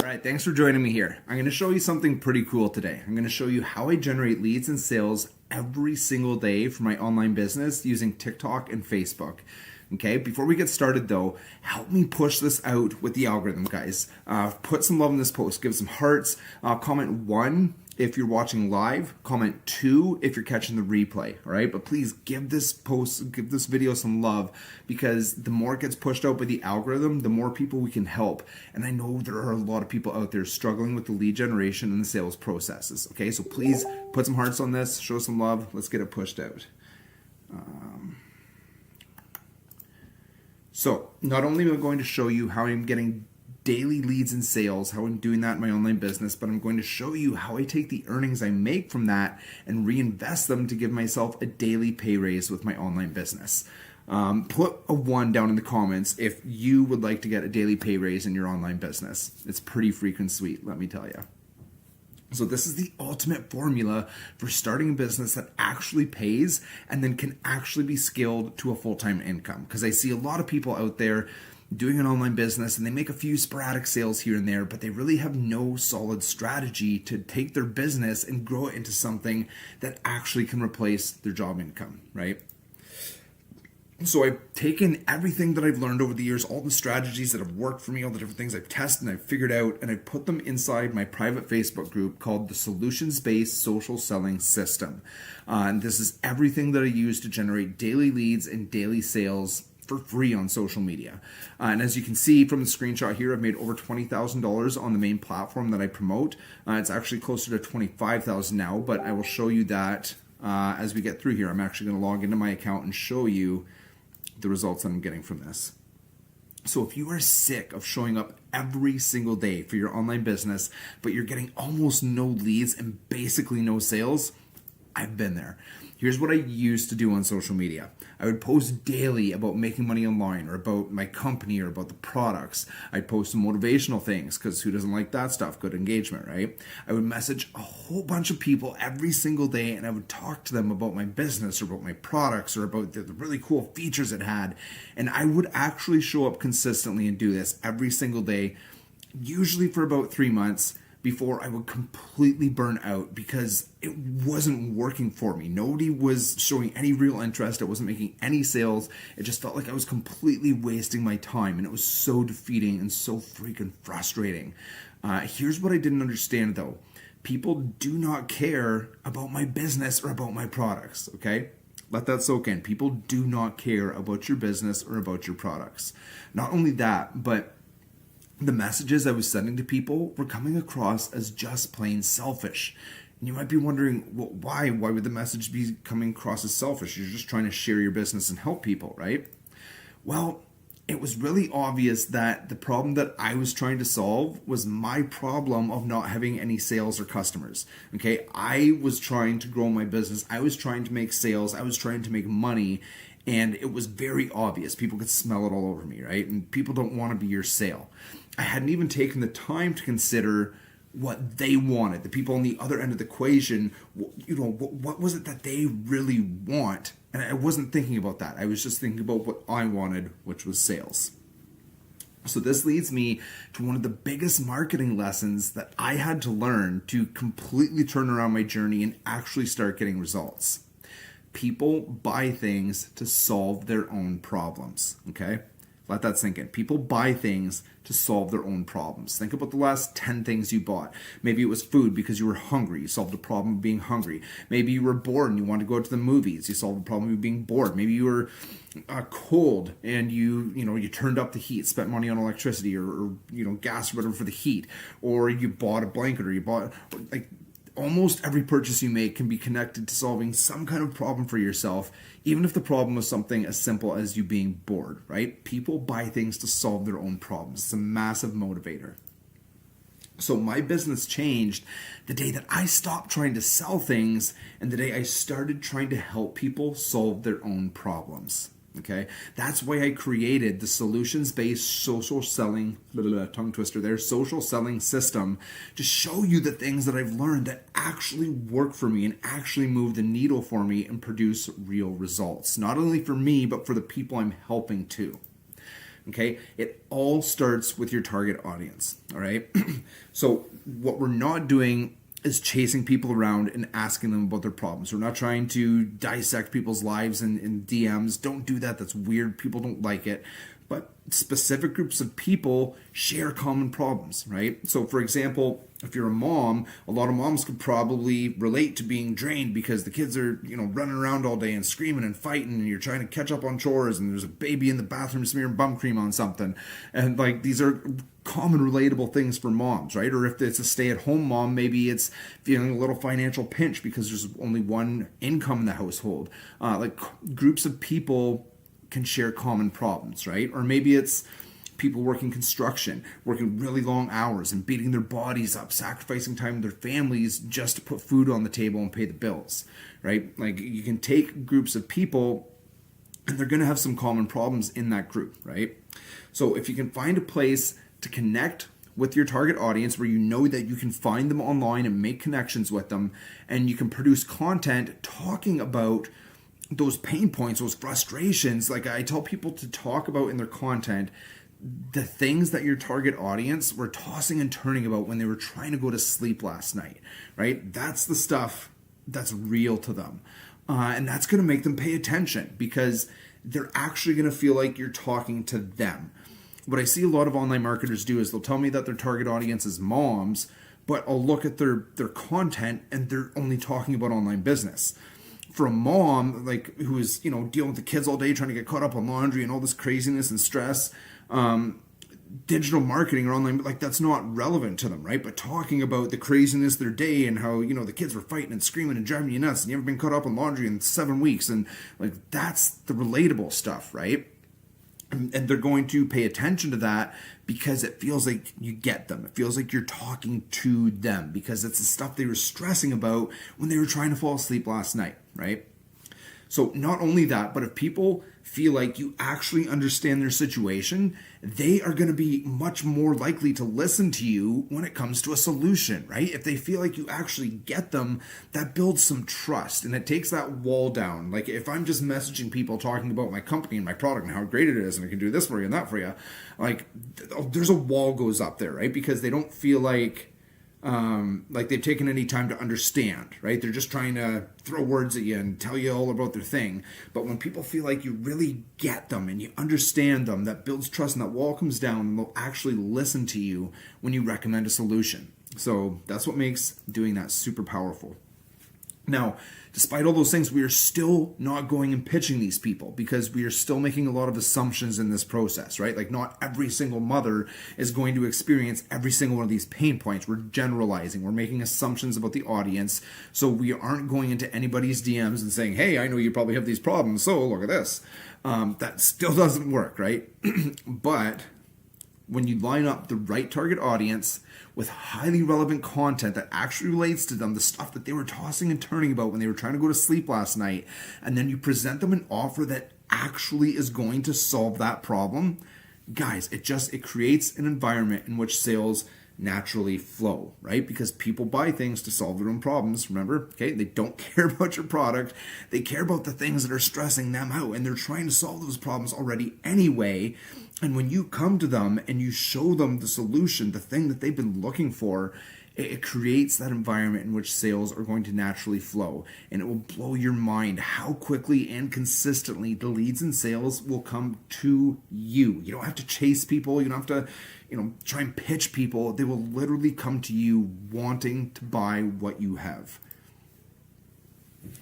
All right, thanks for joining me here. I'm going to show you something pretty cool today. I'm going to show you how I generate leads and sales every single day for my online business using TikTok and Facebook. Okay, before we get started though, help me push this out with the algorithm, guys. Put some love in this post, give some hearts, comment 1 if you're watching live, comment 2 if you're catching the replay, all right? But please give this post, give this video some love, because the more it gets pushed out by the algorithm, the more people we can help. And I know there are a lot of people out there struggling with the lead generation and the sales processes, okay? So please put some hearts on this, show some love, let's get it pushed out. So not only am I going to show you how I'm getting daily leads and sales, how I'm doing that in my online business, but I'm going to show you how I take the earnings I make from that and reinvest them to give myself a daily pay raise with my online business. Put a 1 down in the comments if you would like to get a daily pay raise in your online business. It's pretty freaking sweet, let me tell you. So this is the ultimate formula for starting a business that actually pays and then can actually be scaled to a full-time income. Because I see a lot of people out there doing an online business and they make a few sporadic sales here and there, but they really have no solid strategy to take their business and grow it into something that actually can replace their job income, right? So I've taken everything that I've learned over the years, all the strategies that have worked for me, all the different things I've tested and I've figured out, and I've put them inside my private Facebook group called the Solutions-Based Social Selling System. And this is everything that I use to generate daily leads and daily sales for free on social media. And as you can see from the screenshot here, I've made over $20,000 on the main platform that I promote. It's actually closer to $25,000 now, but I will show you that as we get through here. I'm actually going to log into my account and show you the results that I'm getting from this. So if you are sick of showing up every single day for your online business, but you're getting almost no leads and basically no sales, I've been there. Here's what I used to do on social media. I would post daily about making money online or about my company or about the products. I'd post some motivational things because who doesn't like that stuff? Good engagement, right? I would message a whole bunch of people every single day and I would talk to them about my business or about my products or about the really cool features it had. And I would actually show up consistently and do this every single day, usually for about 3 months, before I would completely burn out because it wasn't working for me. Nobody was showing any real interest. I wasn't making any sales. It just felt like I was completely wasting my time, and it was so defeating and so freaking frustrating. Here's what I didn't understand though. People do not care about my business or about my products, okay? Let that soak in. People do not care about your business or about your products. Not only that, but the messages I was sending to people were coming across as just plain selfish. And you might be wondering, well, why? Why would the message be coming across as selfish? You're just trying to share your business and help people, right? Well, it was really obvious that the problem that I was trying to solve was my problem of not having any sales or customers. Okay, I was trying to grow my business. I was trying to make sales. I was trying to make money. And it was very obvious. People could smell it all over me, right? And people don't want to be your sale. I hadn't even taken the time to consider what they wanted. The people on the other end of the equation, you know, what was it that they really want? And I wasn't thinking about that. I was just thinking about what I wanted, which was sales. So this leads me to one of the biggest marketing lessons that I had to learn to completely turn around my journey and actually start getting results. People buy things to solve their own problems, okay? Let that sink in. People buy things to solve their own problems. Think about the last 10 things you bought. Maybe it was food because you were hungry. You solved the problem of being hungry. Maybe you were bored and you wanted to go to the movies. You solved the problem of being bored. Maybe you were cold and you turned up the heat, spent money on electricity or gas or whatever for the heat. Or you bought a blanket or you bought almost every purchase you make can be connected to solving some kind of problem for yourself, even if the problem was something as simple as you being bored, right? People buy things to solve their own problems. It's a massive motivator. So my business changed the day that I stopped trying to sell things and the day I started trying to help people solve their own problems. Okay, that's why I created the solutions-based social selling, tongue twister there, social selling system to show you the things that I've learned that actually work for me and actually move the needle for me and produce real results. Not only for me, but for the people I'm helping too. Okay, it all starts with your target audience. All right, so what we're not doing is chasing people around and asking them about their problems. We're not trying to dissect people's lives in DMs. Don't do that. That's weird. People don't like it. But specific groups of people share common problems, right? So for example, if you're a mom, a lot of moms could probably relate to being drained because the kids are, running around all day and screaming and fighting, and you're trying to catch up on chores, and there's a baby in the bathroom smearing bum cream on something. And like, these are common relatable things for moms, right? Or if it's a stay-at-home mom, maybe it's feeling a little financial pinch because there's only one income in the household. Like, groups of people can share common problems, right? Or maybe it's people working construction, working really long hours and beating their bodies up, sacrificing time with their families just to put food on the table and pay the bills, right? Like, you can take groups of people and they're going to have some common problems in that group, right? So if you can find a place to connect with your target audience where you know that you can find them online and make connections with them, and you can produce content talking about those pain points, those frustrations. Like, I tell people to talk about in their content the things that your target audience were tossing and turning about when they were trying to go to sleep last night, right? That's the stuff that's real to them. And that's going to make them pay attention because they're actually going to feel like you're talking to them. What I see a lot of online marketers do is they'll tell me that their target audience is moms, but I'll look at their content and they're only talking about online business. For a mom, like, who is, dealing with the kids all day, trying to get caught up on laundry and all this craziness and stress, digital marketing or online, like, that's not relevant to them, right? But talking about the craziness of their day and how, the kids were fighting and screaming and driving you nuts and you haven't been caught up on laundry in 7 weeks, and like, that's the relatable stuff, right? And they're going to pay attention to that because it feels like you get them. It feels like you're talking to them because it's the stuff they were stressing about when they were trying to fall asleep last night, right? So not only that, but if people feel like you actually understand their situation, they are going to be much more likely to listen to you when it comes to a solution, right? If they feel like you actually get them, that builds some trust and it takes that wall down. Like, if I'm just messaging people talking about my company and my product and how great it is and I can do this for you and that for you, like, there's a wall goes up there, right? Because they don't feel like they've taken any time to understand, right? They're just trying to throw words at you and tell you all about their thing. But when people feel like you really get them and you understand them, that builds trust and that wall comes down and they'll actually listen to you when you recommend a solution. So that's what makes doing that super powerful. Now, despite all those things, we are still not going and pitching these people because we are still making a lot of assumptions in this process, right? Like, not every single mother is going to experience every single one of these pain points. We're generalizing. We're making assumptions about the audience. So we aren't going into anybody's DMs and saying, hey, I know you probably have these problems, so look at this. That still doesn't work, right? But when you line up the right target audience with highly relevant content that actually relates to them, the stuff that they were tossing and turning about when they were trying to go to sleep last night, and then you present them an offer that actually is going to solve that problem, guys, it creates an environment in which sales naturally flow, right? Because people buy things to solve their own problems, remember? Okay, they don't care about your product. They care about the things that are stressing them out, and they're trying to solve those problems already anyway. And when you come to them and you show them the solution, the thing that they've been looking for, it creates that environment in which sales are going to naturally flow. And it will blow your mind how quickly and consistently the leads and sales will come to you. You don't have to chase people. You don't have to, try and pitch people. They will literally come to you wanting to buy what you have.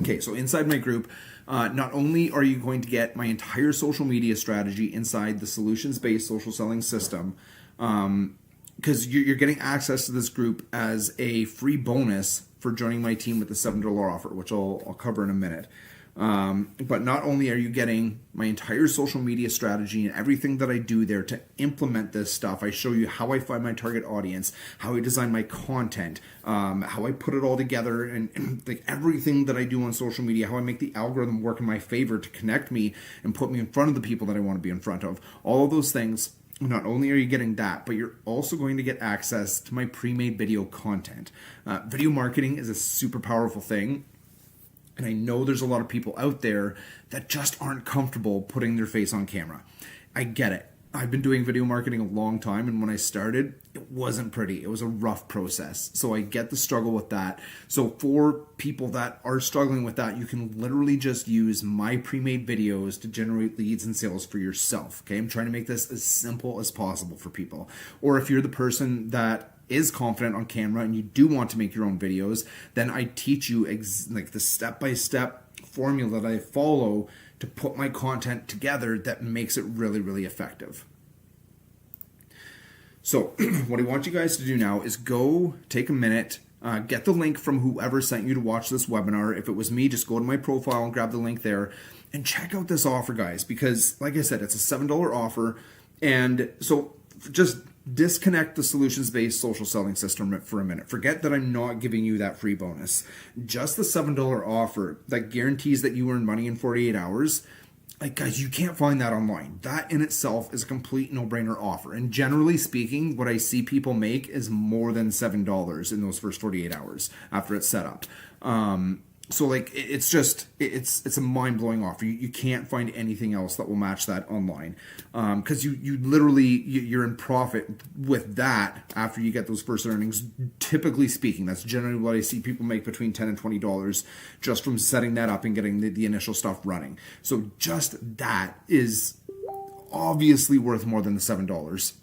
Okay, so inside my group, not only are you going to get my entire social media strategy inside the solutions-based social selling system, because you're getting access to this group as a free bonus for joining my team with the $7 offer, which I'll cover in a minute. But not only are you getting my entire social media strategy and everything that I do there to implement this stuff, I show you how I find my target audience, how I design my content, how I put it all together, and like everything that I do on social media, how I make the algorithm work in my favor to connect me and put me in front of the people that I want to be in front of. All of those things. Not only are you getting that, but you're also going to get access to my pre-made video content. Video marketing is a super powerful thing. And I know there's a lot of people out there that just aren't comfortable putting their face on camera. I get it. I've been doing video marketing a long time, and when I started, it wasn't pretty. It was a rough process. So I get the struggle with that. So for people that are struggling with that, you can literally just use my pre-made videos to generate leads and sales for yourself. Okay, I'm trying to make this as simple as possible for people. Or if you're the person that is confident on camera and you do want to make your own videos, then I teach you like the step-by-step formula that I follow to put my content together that makes it really, really effective. So what I want you guys to do now is go take a minute, get the link from whoever sent you to watch this webinar. If it was me, just go to my profile and grab the link there and check out this offer, guys, because like I said, it's a $7 offer. And so just disconnect the solutions-based social selling system for a minute. Forget that I'm not giving you that free bonus. Just the $7 offer that guarantees that you earn money in 48 hours. Like, guys, you can't find that online. That in itself is a complete no-brainer offer. And generally speaking, what I see people make is more than $7 in those first 48 hours after it's set up. So like it's a mind-blowing offer. You can't find anything else that will match that online, because you literally you're in profit with that after you get those first earnings. Typically speaking, that's generally what I see people make between $10 and $20 just from setting that up and getting the initial stuff running. So just that is obviously worth more than the $7.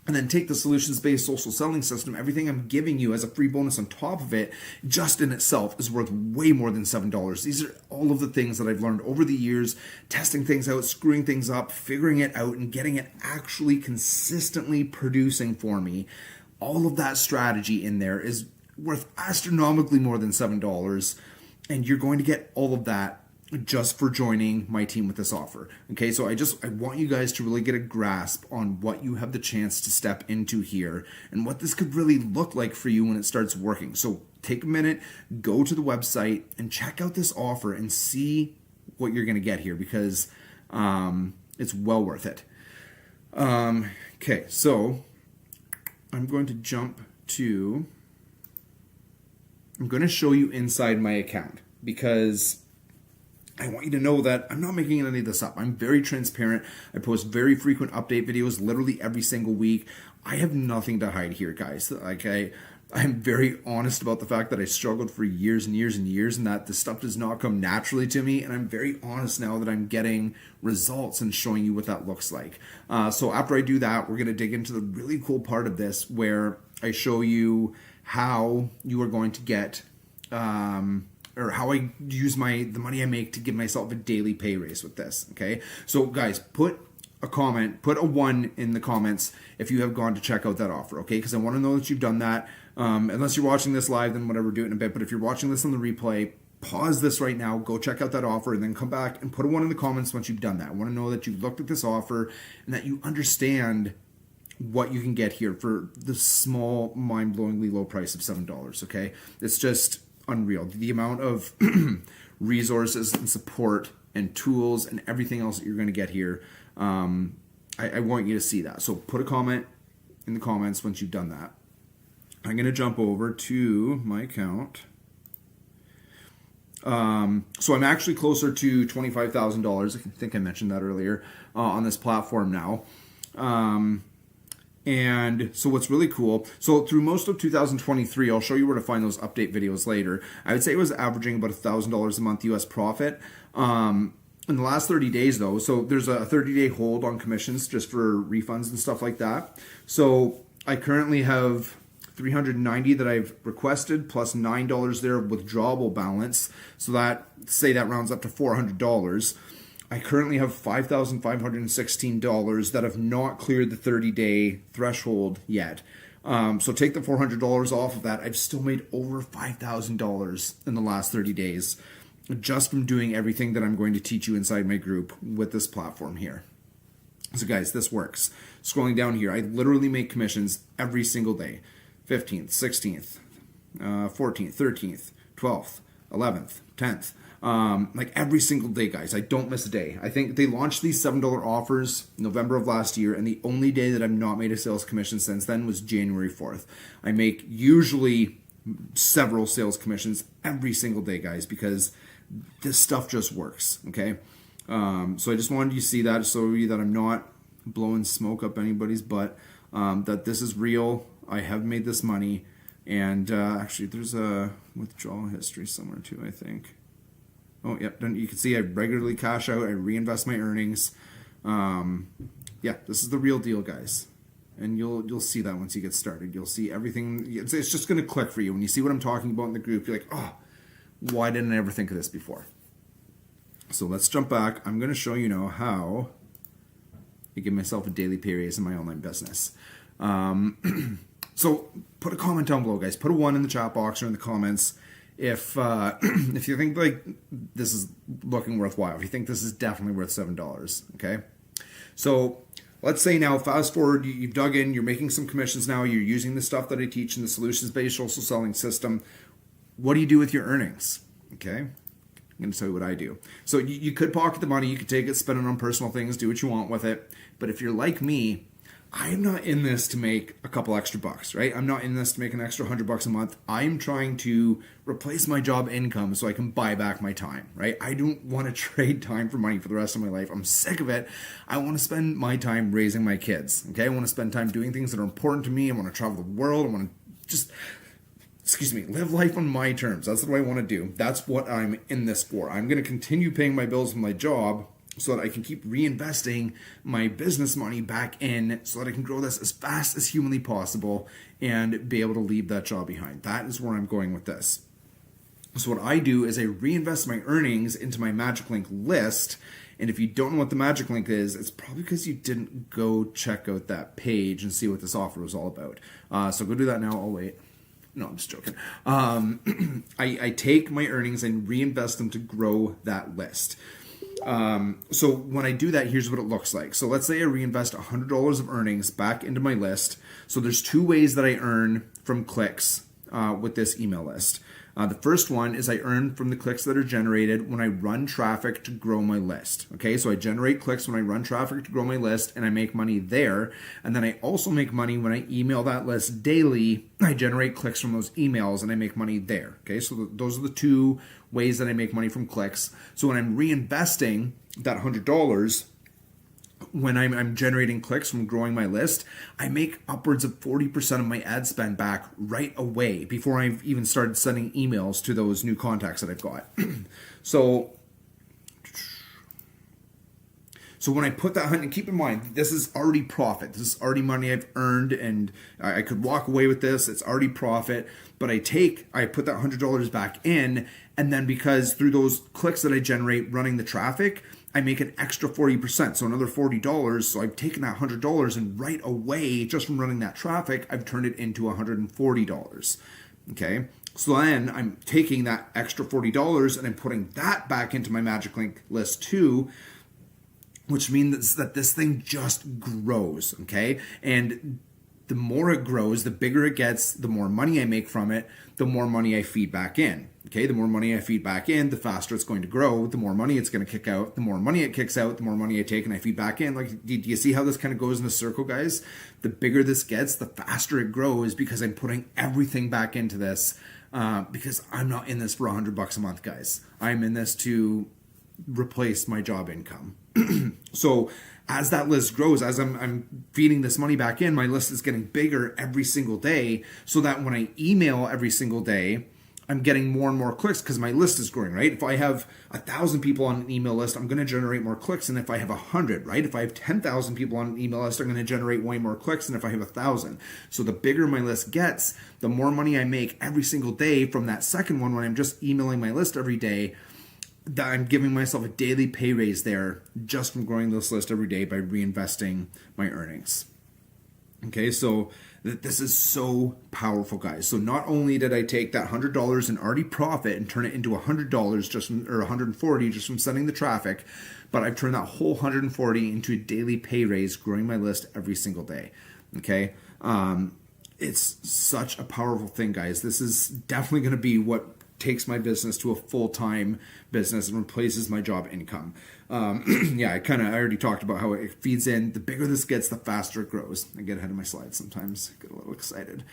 And then take the solutions-based social selling system. Everything I'm giving you as a free bonus on top of it, just in itself, is worth way more than $7. These are all of the things that I've learned over the years, testing things out, screwing things up, figuring it out, and getting it actually consistently producing for me. All of that strategy in there is worth astronomically more than $7. And you're going to get all of that just for joining my team with this offer. Okay, so I want you guys to really get a grasp on what you have the chance to step into here and what this could really look like for you when it starts working. So take a minute, go to the website and check out this offer and see what you're going to get here, because it's well worth it. Okay, so I'm going to show you inside my account, because I want you to know that I'm not making any of this up. I'm very transparent. I post very frequent update videos literally every single week. I have nothing to hide here, guys. Like I'm very honest about the fact that I struggled for years and years and years, and that the stuff does not come naturally to me. And I'm very honest now that I'm getting results and showing you what that looks like. So after I do that, we're going to dig into the really cool part of this, where I show you how you are going to get or how I use the money I make to give myself a daily pay raise with this. Okay, so guys, put a 1 in the comments if you have gone to check out that offer. Okay, because I want to know that you've done that. Unless you're watching this live, then whatever, do it in a bit. But if you're watching this on the replay, pause this right now, go check out that offer, and then come back and put a 1 in the comments once you've done that. I want to know that you've looked at this offer and that you understand what you can get here for the small, mind-blowingly low price of $7. Okay, it's just unreal. The amount of resources and support and tools and everything else that you're going to get here. I want you to see that. So put a comment in the comments once you've done that. I'm going to jump over to my account. So I'm actually closer to $25,000. I think I mentioned that earlier on this platform now. And so what's really cool, so through most of 2023, I'll show you where to find those update videos later. I would say it was averaging about $1,000 a month US profit. In the last 30 days though, so there's a 30-day hold on commissions just for refunds and stuff like that. So I currently have $390 that I've requested plus $9 there of withdrawable balance. So that, say that rounds up to $400. I currently have $5,516 that have not cleared the 30-day threshold yet. So take the $400 off of that. I've still made over $5,000 in the last 30 days just from doing everything that I'm going to teach you inside my group with this platform here. So guys, this works. Scrolling down here, I literally make commissions every single day. 15th, 16th, 14th, 13th, 12th, 11th, 10th. Like every single day, guys. I don't miss a day. I think they launched these $7 offers November of last year, and the only day that I've not made a sales commission since then was January 4th. I make usually several sales commissions every single day, guys, because this stuff just works, okay? So I just wanted you to see that, so that I'm not blowing smoke up anybody's butt. That this is real. I have made this money. And actually, there's a withdrawal history somewhere too, I think. Oh, yeah. You can see I regularly cash out. I reinvest my earnings. Yeah, this is the real deal, guys. And you'll see that once you get started. You'll see everything. It's just going to click for you. When you see what I'm talking about in the group, you're like, oh, why didn't I ever think of this before? So let's jump back. I'm going to show you now how I give myself a daily pay raise in my online business. So put a comment down below, guys. Put a 1 in the chat box or in the comments if if you think like this is looking worthwhile. If you think this is definitely worth $7, okay? So let's say now, fast forward, you've dug in, you're making some commissions now, you're using the stuff that I teach in the solutions-based social selling system. What do you do with your earnings? Okay, I'm going to tell you what I do. So you could pocket the money, you could take it, spend it on personal things, do what you want with it. But if you're like me, I'm not in this to make a couple extra bucks, right? I'm not in this to make an extra $100 a month. I'm trying to replace my job income so I can buy back my time, right? I don't want to trade time for money for the rest of my life. I'm sick of it. I want to spend my time raising my kids, okay? I want to spend time doing things that are important to me. I want to travel the world. I want to just, live life on my terms. That's what I want to do. That's what I'm in this for. I'm going to continue paying my bills with my job so that I can keep reinvesting my business money back in so that I can grow this as fast as humanly possible and be able to leave that job behind. That is where I'm going with this. So what I do is I reinvest my earnings into my Magic Link list. And if you don't know what the Magic Link is, it's probably because you didn't go check out that page and see what this offer was all about. So go do that now. I'll wait. No, I'm just joking. I take my earnings and reinvest them to grow that list. So when I do that, here's what it looks like. So let's say I reinvest $100 of earnings back into my list. So there's 2 ways that I earn from clicks with this email list. The first one is I earn from the clicks that are generated when I run traffic to grow my list. Okay, so I generate clicks when I run traffic to grow my list and I make money there. And then I also make money when I email that list daily. I generate clicks from those emails and I make money there. Okay, so those are the 2 ways that I make money from clicks. So when I'm reinvesting that $100, when I'm generating clicks from growing my list, I make upwards of 40% of my ad spend back right away before I've even started sending emails to those new contacts that I've got. So when I put that, and keep in mind, this is already profit. This is already money I've earned, and I could walk away with this. It's already profit, but I put that $100 back in, and then because through those clicks that I generate running the traffic, I make an extra 40%, so another $40. So I've taken that $100 and right away, just from running that traffic, I've turned it into $140. Okay, so then I'm taking that extra $40 and I'm putting that back into my Magic Link list too, which means that this thing just grows, okay? And the more it grows, the bigger it gets, the more money I make from it, the more money I feed back in, okay? The more money I feed back in, the faster it's going to grow, the more money it's going to kick out, the more money it kicks out, the more money I take and I feed back in. Like, do you see how this kind of goes in a circle, guys? The bigger this gets, the faster it grows because I'm putting everything back into this because I'm not in this for $100 a month, guys. I'm in this to replace my job income. So as that list grows, as I'm feeding this money back in, my list is getting bigger every single day, so that when I email every single day, I'm getting more and more clicks because my list is growing, right? If I have 1,000 people on an email list, I'm going to generate more clicks than if I have 100, right? If I have 10,000 people on an email list, I'm going to generate way more clicks than if I have 1,000. So the bigger my list gets, the more money I make every single day from that second one when I'm just emailing my list every day. That I'm giving myself a daily pay raise there just from growing this list every day by reinvesting my earnings. Okay, so this is so powerful, guys. So not only did I take that $100 and already profit and turn it into $100 just from, or $140 just from sending the traffic, but I've turned that whole $140 into a daily pay raise, growing my list every single day. Okay, it's such a powerful thing, guys. This is definitely going to be what takes my business to a full-time business and replaces my job income. I already talked about how it feeds in. The bigger this gets, the faster it grows. I get ahead of my slides sometimes, get a little excited.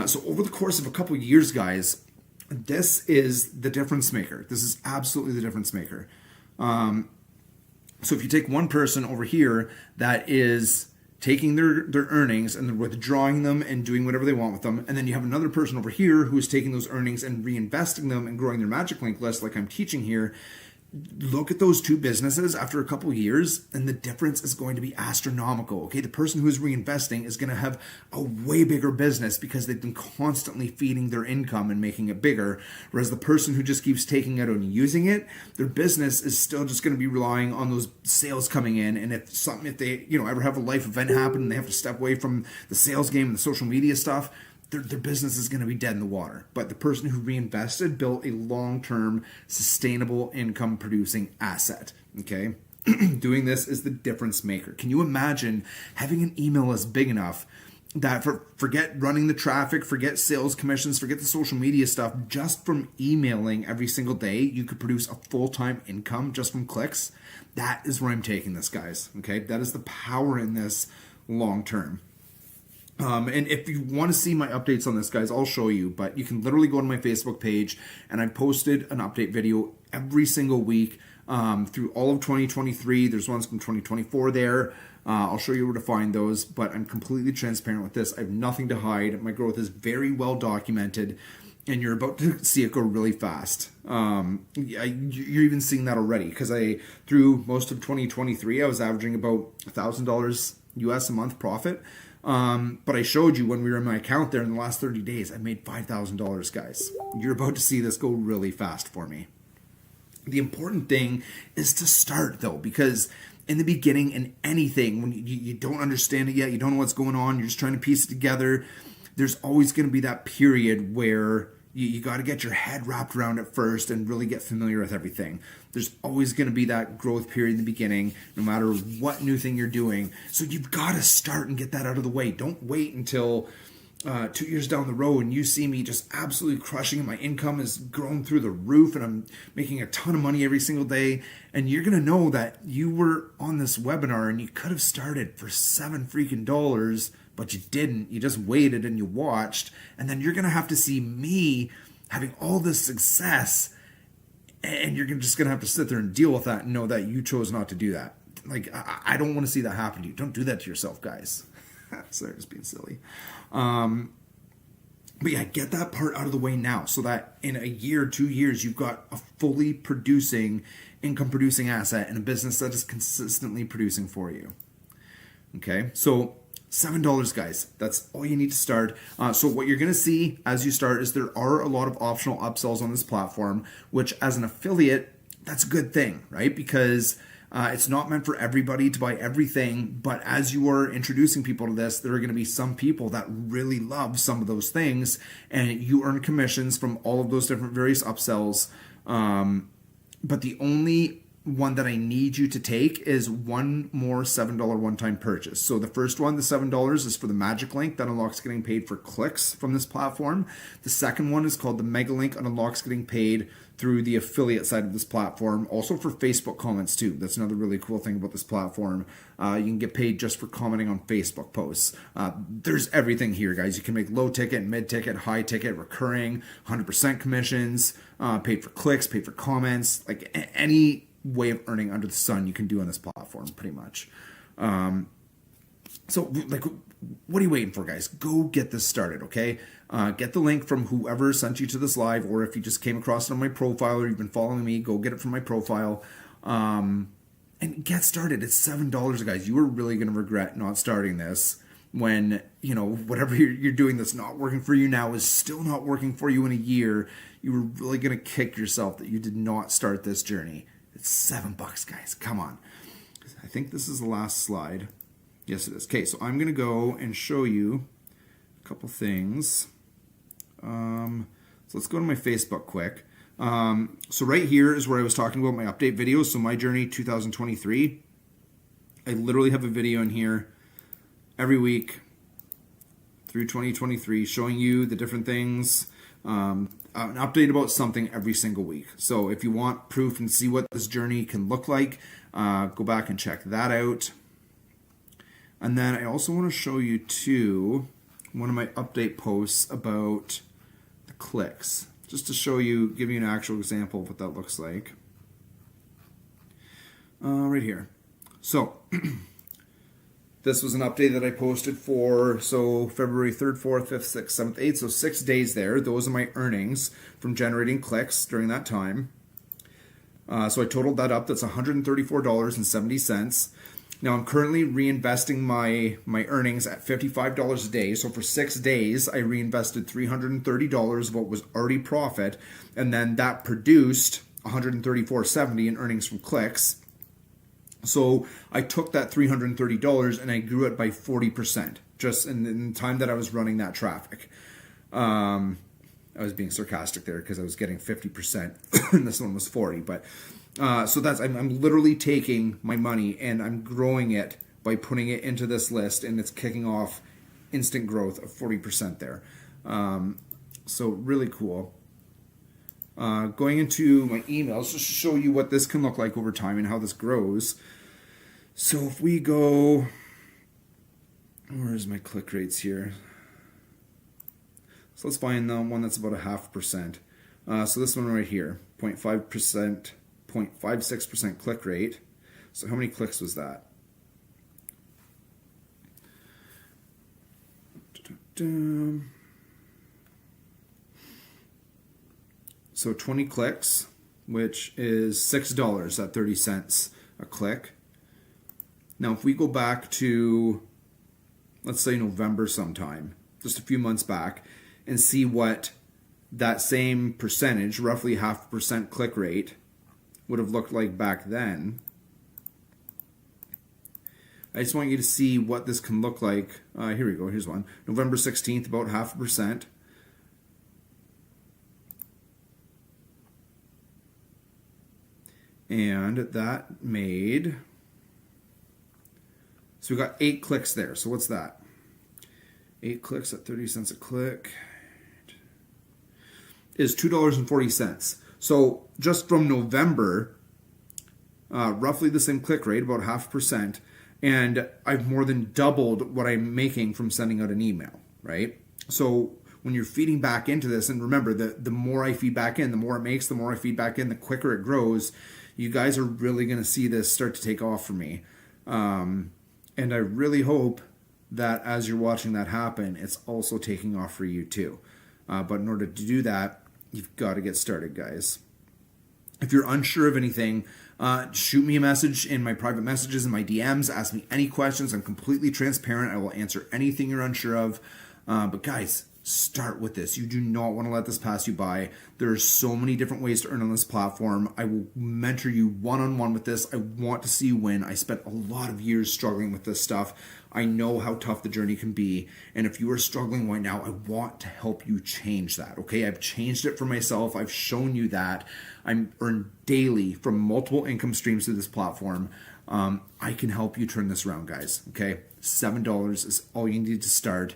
So over the course of a couple of years, guys, this is the difference maker. This is absolutely the difference maker. So if you take one person over here that is taking their earnings and they're withdrawing them and doing whatever they want with them, and then you have another person over here who is taking those earnings and reinvesting them and growing their Magic Link list like I'm teaching here, look at those two businesses after a couple of years, and the difference is going to be astronomical. Okay, the person who is reinvesting is going to have a way bigger business because they've been constantly feeding their income and making it bigger, whereas the person who just keeps taking it and using it, their business is still just going to be relying on those sales coming in. And if they ever have a life event happen and they have to step away from the sales game and the social media stuff, their business is going to be dead in the water. But the person who reinvested built a long-term, sustainable income-producing asset. Okay? Doing this is the difference maker. Can you imagine having an email list big enough that forget running the traffic, forget sales commissions, forget the social media stuff, just from emailing every single day, you could produce a full-time income just from clicks? That is where I'm taking this, guys. Okay? That is the power in this long-term. And if you want to see my updates on this, guys, I'll show you. But you can literally go to my Facebook page, and I posted an update video every single week through all of 2023. There's ones from 2024 there. I'll show you where to find those. But I'm completely transparent with this. I have nothing to hide. My growth is very well documented, and you're about to see it go really fast. You're even seeing that already because through most of 2023, I was averaging about $1,000 US a month profit. But I showed you when we were in my account there in the last 30 days, I made $5,000, guys. You're about to see this go really fast for me. The important thing is to start, though, because in the beginning, in anything, when you don't understand it yet, you don't know what's going on, you're just trying to piece it together, there's always going to be that period where you got to get your head wrapped around it first and really get familiar with everything. There's always going to be that growth period in the beginning, no matter what new thing you're doing. So you've got to start and get that out of the way. Don't wait until 2 years down the road and you see me just absolutely crushing it. My income has grown through the roof and I'm making a ton of money every single day. And you're going to know that you were on this webinar and you could have started for $7 freaking, but you didn't. You just waited and you watched. And then you're going to have to see me having all this success, and you're just going to have to sit there and deal with that and know that you chose not to do that. Like, I don't want to see that happen to you. Don't do that to yourself, guys. Sorry, just being silly. But yeah, get that part out of the way now so that in a year, 2 years, you've got a fully producing, income-producing asset and a business that is consistently producing for you. Okay, so $7, guys. That's all you need to start. So what you're going to see as you start is there are a lot of optional upsells on this platform, which as an affiliate, that's a good thing, right? Because it's not meant for everybody to buy everything, but as you are introducing people to this, there are going to be some people that really love some of those things, and you earn commissions from all of those different various upsells. But the only one that I need you to take is one more $7 one-time purchase. So the first one, the $7, is for the Magic Link that unlocks getting paid for clicks from this platform. The second one is called the Mega Link and unlocks getting paid through the affiliate side of this platform. Also for Facebook comments too. That's another really cool thing about this platform. You can get paid just for commenting on Facebook posts. There's everything here, guys. You can make low ticket, mid ticket, high ticket, recurring, 100% commissions, paid for clicks, paid for comments, like any way of earning under the sun you can do on this platform, pretty much. So, like, what are you waiting for, guys? Go get this started, okay? Get the link from whoever sent you to this live, or if you just came across it on my profile or you've been following me, go get it from my profile. And get started. It's $7, guys. You are really going to regret not starting this when, you know, whatever you're doing that's not working for you now is still not working for you in a year. You were really going to kick yourself that you did not start this journey. It's $7, guys. Come on. I think this is the last slide. Yes, it is. Okay, so I'm going to go and show you a couple things. So let's go to my Facebook quick. So right here is where I was talking about my update videos. So my journey 2023. I literally have a video in here every week through 2023 showing you the different things. An update about something every single week. So if you want proof and see what this journey can look like, go back and check that out. And then I also want to show you too one of my update posts about the clicks, just to show you, give you an actual example of what that looks like. Right here. So this was an update that I posted for February 3rd, 4th, 5th, 6th, 7th, 8th. So 6 days there. Those are my earnings from generating clicks during that time. So I totaled that up. That's $134.70. Now I'm currently reinvesting my earnings at $55 a day. So for 6 days, I reinvested $330 of what was already profit, and then that produced $134.70 in earnings from clicks. So I took that $330 and I grew it by 40% just in the time that I was running that traffic. I was being sarcastic there because I was getting 50% and this one was 40. But so that's I'm literally taking my money and I'm growing it by putting it into this list, and it's kicking off instant growth of 40% there. So really cool. Going into my emails just to show you what this can look like over time and how this grows. So if we go, where's my click rates here? So let's find the one that's about 0.5%. So this one right here, 0.5%, 0.56% click rate. So how many clicks was that? So 20 clicks, which is $6 at 30 cents a click. Now, if we go back to, let's say November sometime, just a few months back, and see what that same percentage, roughly 0.5% click rate, would have looked like back then. I just want you to see what this can look like. Here we go, here's one. November 16th, about 0.5%. And that made, so we got 8 clicks there. So what's that? 8 clicks at 30 cents a click is $2.40. So just from November, roughly the same click rate, about 0.5%, and I've more than doubled what I'm making from sending out an email, right? So when you're feeding back into this, and remember, the more I feed back in, the more it makes, the more I feed back in, the quicker it grows. You guys are really going to see this start to take off for me. And I really hope that as you're watching that happen, it's also taking off for you too. But in order to do that, you've got to get started, guys. If you're unsure of anything, shoot me a message in my private messages and my DMs. Ask me any questions. I'm completely transparent. I will answer anything you're unsure of. But guys, start with this. You do not want to let this pass you by. There are so many different ways to earn on this platform. I will mentor you one-on-one with this. I want to see you win. I spent a lot of years struggling with this stuff. I know how tough the journey can be. And if you are struggling right now, I want to help you change that. Okay, I've changed it for myself. I've shown you that. I'm earned daily from multiple income streams through this platform. I can help you turn this around, guys. Okay, $7 is all you need to start.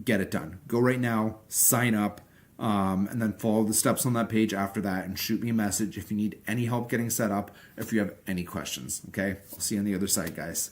Get it done. Go right now, sign up, and then follow the steps on that page after that, and shoot me a message if you need any help getting set up, if you have any questions. Okay, I'll see you on the other side, guys.